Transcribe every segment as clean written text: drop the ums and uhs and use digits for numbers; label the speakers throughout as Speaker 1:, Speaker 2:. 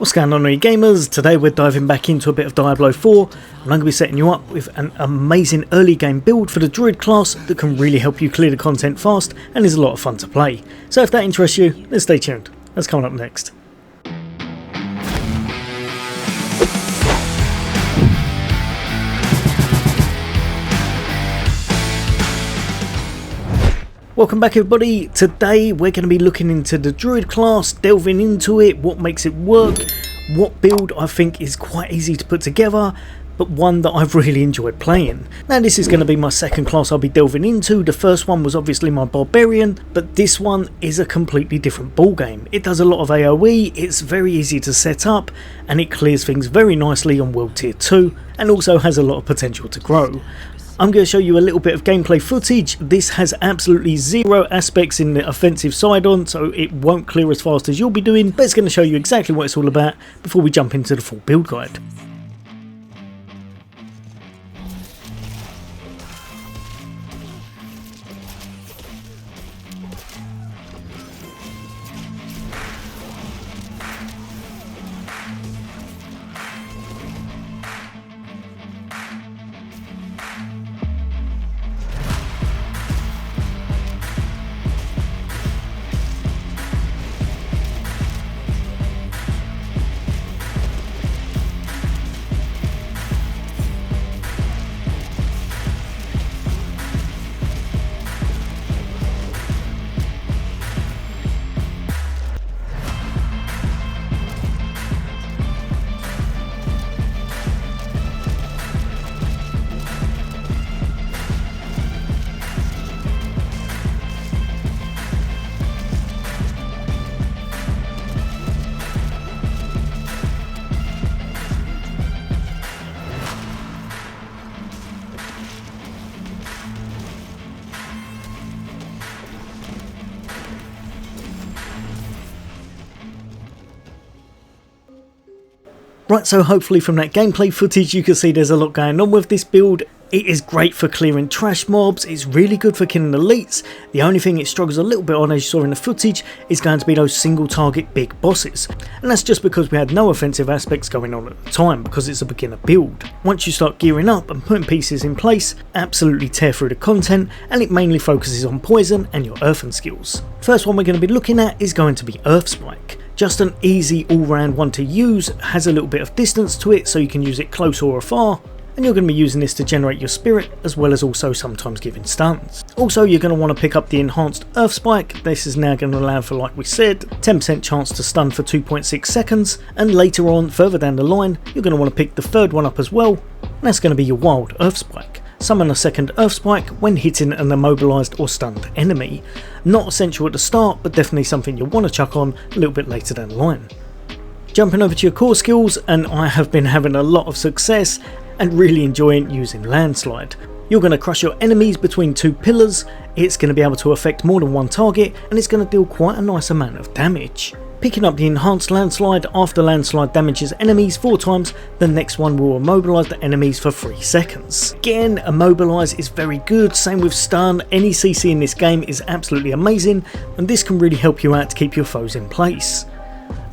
Speaker 1: What's going on, gamers? Today we're diving back into a bit of Diablo 4 and I'm going to be setting you up with an amazing early game build for the Druid class that can really help you clear the content fast and is a lot of fun to play. So if that interests you, then stay tuned. That's coming up next. Welcome back everybody. Today we're going to be looking into the Druid class, delving into it, what makes it work, what build I think is quite easy to put together, but one that I've really enjoyed playing. Now this is going to be my second class I'll be delving into. The first one was obviously my Barbarian, but this one is a completely different ball game. It does a lot of AoE, it's very easy to set up, and it clears things very nicely on World Tier 2, and also has a lot of potential to grow. I'm going to show you a little bit of gameplay footage. This has absolutely zero aspects in the offensive side on, so it won't clear as fast as you'll be doing, but it's going to show you exactly what it's all about before we jump into the full build guide. Right, so hopefully from that gameplay footage you can see there's a lot going on with this build. It is great for clearing trash mobs, it's really good for killing elites. The only thing it struggles a little bit on, as you saw in the footage, is going to be those single target big bosses. And that's just because we had no offensive aspects going on at the time, because it's a beginner build. Once you start gearing up and putting pieces in place, absolutely tear through the content, and it mainly focuses on poison and your earthen skills. First one we're going to be looking at is going to be Earth Spike. Just an easy all-round one to use, has a little bit of distance to it so you can use it close or afar, and you're going to be using this to generate your spirit as well as also sometimes giving stuns. Also you're going to want to pick up the enhanced Earth Spike. This is now going to allow for, like we said, 10% chance to stun for 2.6 seconds, and later on further down the line you're going to want to pick the third one up as well, and that's going to be your wild Earth Spike. Summon a second Earth Spike when hitting an immobilized or stunned enemy. Not essential at the start, but definitely something you'll want to chuck on a little bit later down the line. Jumping over to your core skills, and I have been having a lot of success and really enjoying using Landslide. You're going to crush your enemies between two pillars, it's going to be able to affect more than one target, and it's going to deal quite a nice amount of damage. Picking up the enhanced Landslide after Landslide damages enemies 4 times, the next one will immobilize the enemies for 3 seconds. Again, immobilize is very good, same with stun. Any CC in this game is absolutely amazing, and this can really help you out to keep your foes in place.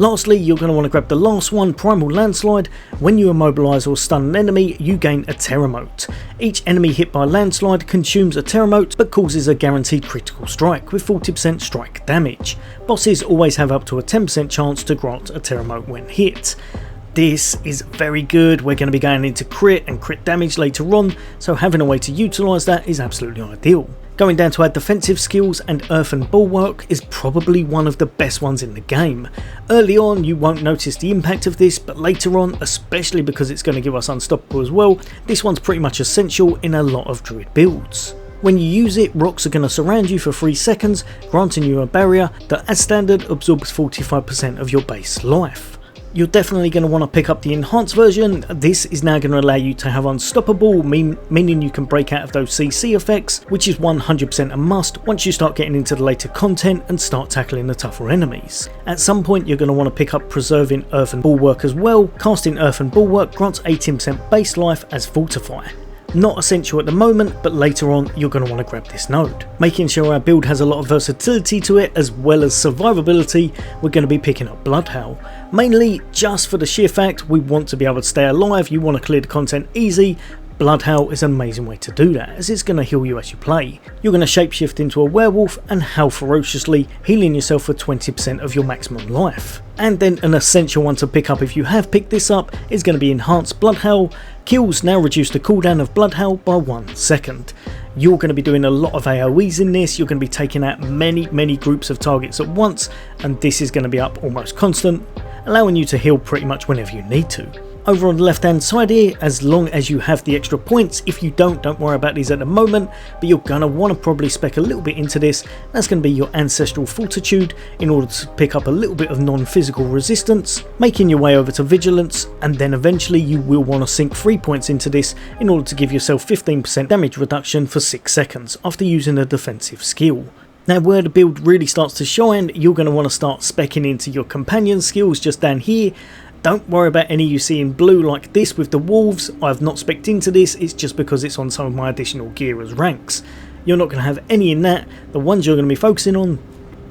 Speaker 1: Lastly, you're going to want to grab the last one, Primal Landslide. When you immobilize or stun an enemy, you gain a Terramote. Each enemy hit by Landslide consumes a Terramote, but causes a guaranteed critical strike with 40% strike damage. Bosses always have up to a 10% chance to grant a Terramote when hit. This is very good. We're going to be going into crit and crit damage later on, so having a way to utilise that is absolutely ideal. Going down to our defensive skills, and Earthen Bulwark is probably one of the best ones in the game. Early on you won't notice the impact of this, but later on, especially because it's going to give us unstoppable as well, this one's pretty much essential in a lot of Druid builds. When you use it, rocks are going to surround you for 3 seconds, granting you a barrier that as standard absorbs 45% of your base life. You're definitely going to want to pick up the enhanced version. This is now going to allow you to have unstoppable, meaning you can break out of those CC effects, which is 100% a must once you start getting into the later content and start tackling the tougher enemies. At some point you're going to want to pick up Preserving Earthen Bulwark as well. Casting Earthen Bulwark grants 18% base life as Fortify. Not essential at the moment, but later on you're going to want to grab this node. Making sure our build has a lot of versatility to it as well as survivability, we're going to be picking up Bloodhowl. Mainly just for the sheer fact we want to be able to stay alive, you want to clear the content easy. Blood Howl is an amazing way to do that, as it's going to heal you as you play. You're going to shapeshift into a werewolf and howl ferociously, healing yourself for 20% of your maximum life. And then an essential one to pick up if you have picked this up is going to be Enhanced Blood Howl. Kills now reduce the cooldown of Blood Howl by 1 second. You're going to be doing a lot of AoEs in this, you're going to be taking out many groups of targets at once, and this is going to be up almost constant, allowing you to heal pretty much whenever you need to. Over on the left hand side here, as long as you have the extra points, if you don't worry about these at the moment, but you're going to want to probably spec a little bit into this. That's going to be your Ancestral Fortitude in order to pick up a little bit of non-physical resistance, making your way over to Vigilance, and then eventually you will want to sink 3 points into this in order to give yourself 15% damage reduction for 6 seconds after using a defensive skill. Now where the build really starts to shine, you're going to want to start speccing into your companion skills just down here. Don't worry about any you see in blue like this with the wolves. I've not specced into this, it's just because it's on some of my additional gear as ranks. You're not going to have any in that. The ones you're going to be focusing on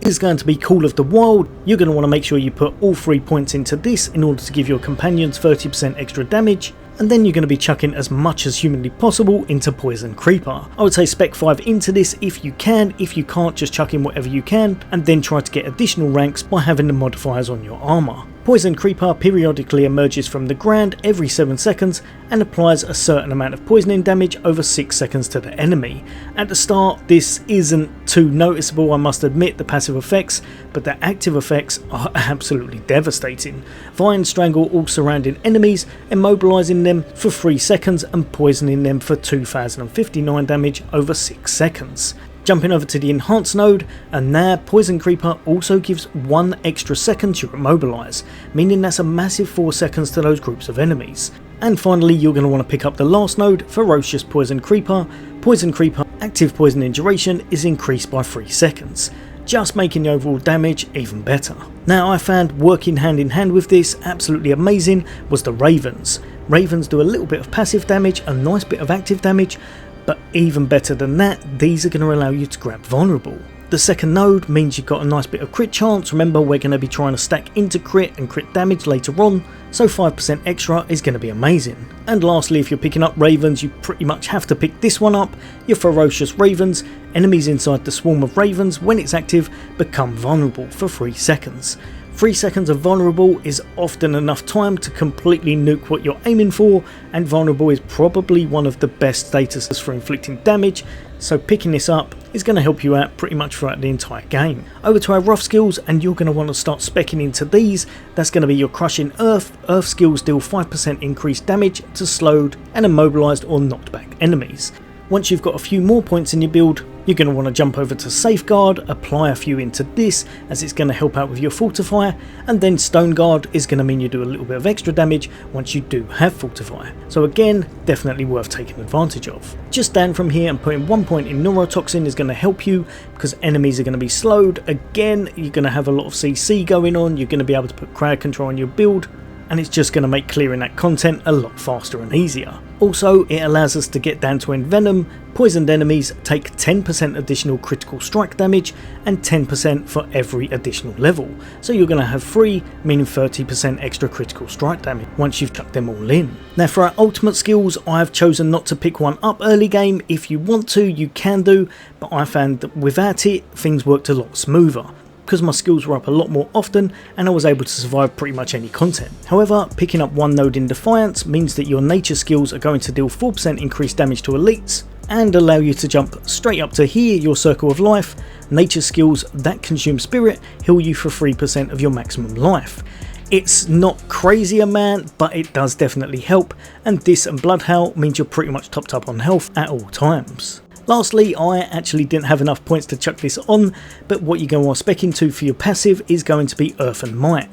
Speaker 1: is going to be Call of the Wild. You're going to want to make sure you put all 3 points into this in order to give your companions 30% extra damage. And then you're going to be chucking as much as humanly possible into Poison Creeper. I would say spec 5 into this if you can. If you can't, just chuck in whatever you can, and then try to get additional ranks by having the modifiers on your armour. Poison Creeper periodically emerges from the ground every 7 seconds and applies a certain amount of poisoning damage over 6 seconds to the enemy. At the start this isn't too noticeable, I must admit, the passive effects, but the active effects are absolutely devastating. Vine Strangle all surrounding enemies, immobilising them for 3 seconds and poisoning them for 2059 damage over 6 seconds. Jumping over to the Enhanced node, and there Poison Creeper also gives 1 extra second to immobilise, meaning that's a massive 4 seconds to those groups of enemies. And finally you're going to want to pick up the last node, Ferocious Poison Creeper. Poison Creeper active poisoning duration is increased by 3 seconds, just making the overall damage even better. Now I found working hand in hand with this absolutely amazing was the Ravens. Ravens do a little bit of passive damage, a nice bit of active damage, but even better than that, these are going to allow you to grab Vulnerable. The second node means you've got a nice bit of crit chance. Remember, we're going to be trying to stack into crit and crit damage later on, so 5% extra is going to be amazing. And lastly, if you're picking up Ravens, you pretty much have to pick this one up, your Ferocious Ravens. Enemies inside the swarm of Ravens, when it's active, become vulnerable for 3 seconds. 3 seconds of Vulnerable is often enough time to completely nuke what you're aiming for, and Vulnerable is probably one of the best statuses for inflicting damage, so picking this up is going to help you out pretty much throughout the entire game. Over to our rough skills, and you're going to want to start speccing into these. That's going to be your Crushing Earth. Earth skills deal 5% increased damage to slowed and immobilised or knocked back enemies. Once you've got a few more points in your build, you're going to want to jump over to Safeguard, apply a few into this as it's going to help out with your Fortifier, and then Stone Guard is going to mean you do a little bit of extra damage once you do have Fortifier. So again, definitely worth taking advantage of. Just down from here and putting 1 point in Neurotoxin is going to help you because enemies are going to be slowed. Again, you're going to have a lot of CC going on, you're going to be able to put crowd control on your build, and it's just going to make clearing that content a lot faster and easier. Also, it allows us to get down to Envenom. Poisoned enemies take 10% additional critical strike damage and 10% for every additional level. So you're going to have 3, meaning 30% extra critical strike damage once you've chucked them all in. Now for our ultimate skills, I've chosen not to pick one up early game. If you want to, you can do, but I found that without it, things worked a lot smoother, because my skills were up a lot more often and I was able to survive pretty much any content. However, picking up one node in Defiance means that your nature skills are going to deal 4% increased damage to elites and allow you to jump straight up to here, your Circle of Life. Nature skills that consume spirit heal you for 3% of your maximum life. It's not crazy amount, but it does definitely help, and this and Blood Howl means you're pretty much topped up on health at all times. Lastly, I actually didn't have enough points to chuck this on, but what you're going to want to spec into for your passive is going to be Earth and Might.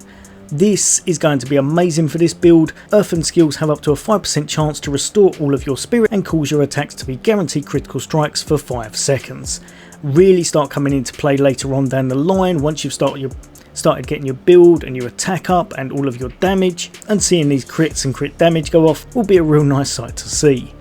Speaker 1: This is going to be amazing for this build. Earthen skills have up to a 5% chance to restore all of your spirit and cause your attacks to be guaranteed critical strikes for 5 seconds. Really start coming into play later on down the line once you've started getting your build and your attack up and all of your damage, and seeing these crits and crit damage go off will be a real nice sight to see.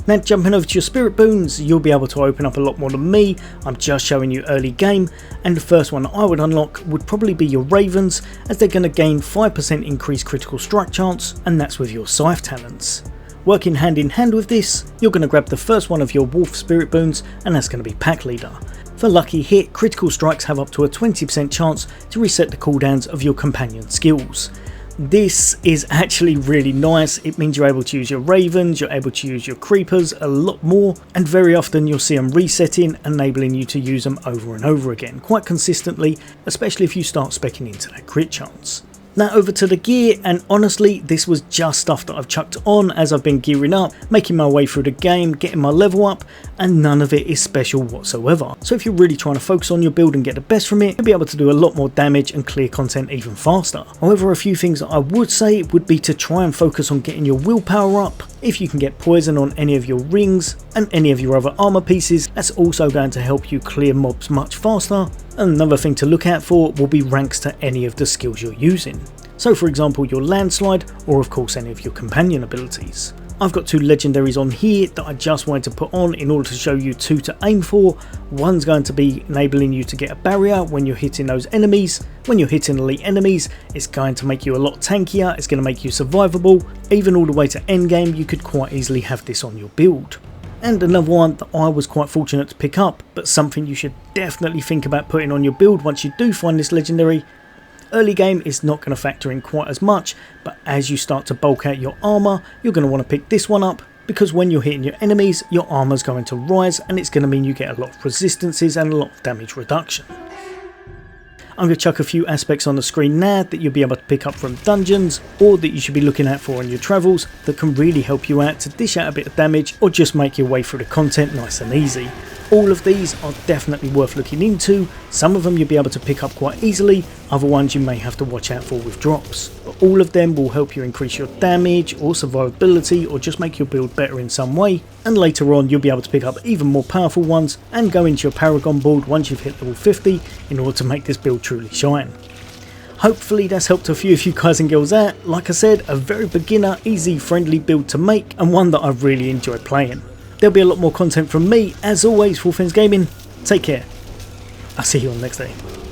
Speaker 1: Now jumping over to your spirit boons, you'll be able to open up a lot more than me. I'm just showing you early game, and the first one I would unlock would probably be your ravens, as they're going to gain 5% increased critical strike chance, and that's with your scythe talents. Working hand in hand with this, you're going to grab the first one of your wolf spirit boons, and that's going to be pack leader. For lucky hit, critical strikes have up to a 20% chance to reset the cooldowns of your companion skills. This is actually really nice. It means you're able to use your ravens, you're able to use your creepers a lot more, and very often you'll see them resetting, enabling you to use them over and over again quite consistently, especially if you start speccing into that crit chance. Now over to the gear, and honestly this was just stuff that I've chucked on as I've been gearing up, making my way through the game, getting my level up, and none of it is special whatsoever. So if you're really trying to focus on your build and get the best from it, you'll be able to do a lot more damage and clear content even faster. However, a few things that I would say would be to try and focus on getting your willpower up. If you can get poison on any of your rings and any of your other armor pieces, that's also going to help you clear mobs much faster. Another thing to look out for will be ranks to any of the skills you're using. So for example your landslide, or of course any of your companion abilities. I've got 2 legendaries on here that I just wanted to put on in order to show you 2 to aim for. One's going to be enabling you to get a barrier when you're hitting those enemies. When you're hitting elite enemies, it's going to make you a lot tankier, it's going to make you survivable. Even all the way to endgame, you could quite easily have this on your build. And another one that I was quite fortunate to pick up, but something you should definitely think about putting on your build once you do find this legendary. Early game is not going to factor in quite as much, but as you start to bulk out your armor, you're going to want to pick this one up, because when you're hitting your enemies, your armor's going to rise, and it's going to mean you get a lot of resistances and a lot of damage reduction. I'm going to chuck a few aspects on the screen now that you'll be able to pick up from dungeons, or that you should be looking out for on your travels, that can really help you out to dish out a bit of damage or just make your way through the content nice and easy. All of these are definitely worth looking into. Some of them you'll be able to pick up quite easily, other ones you may have to watch out for with drops. But all of them will help you increase your damage or survivability, or just make your build better in some way. And later on you'll be able to pick up even more powerful ones and go into your Paragon board once you've hit level 50 in order to make this build truly shine. Hopefully that's helped a few of you guys and girls out. Like I said, a very beginner, easy, friendly build to make, and one that I've really enjoyed playing. There'll be a lot more content from me, as always, for All Things Gaming. Take care. I'll see you on the next day.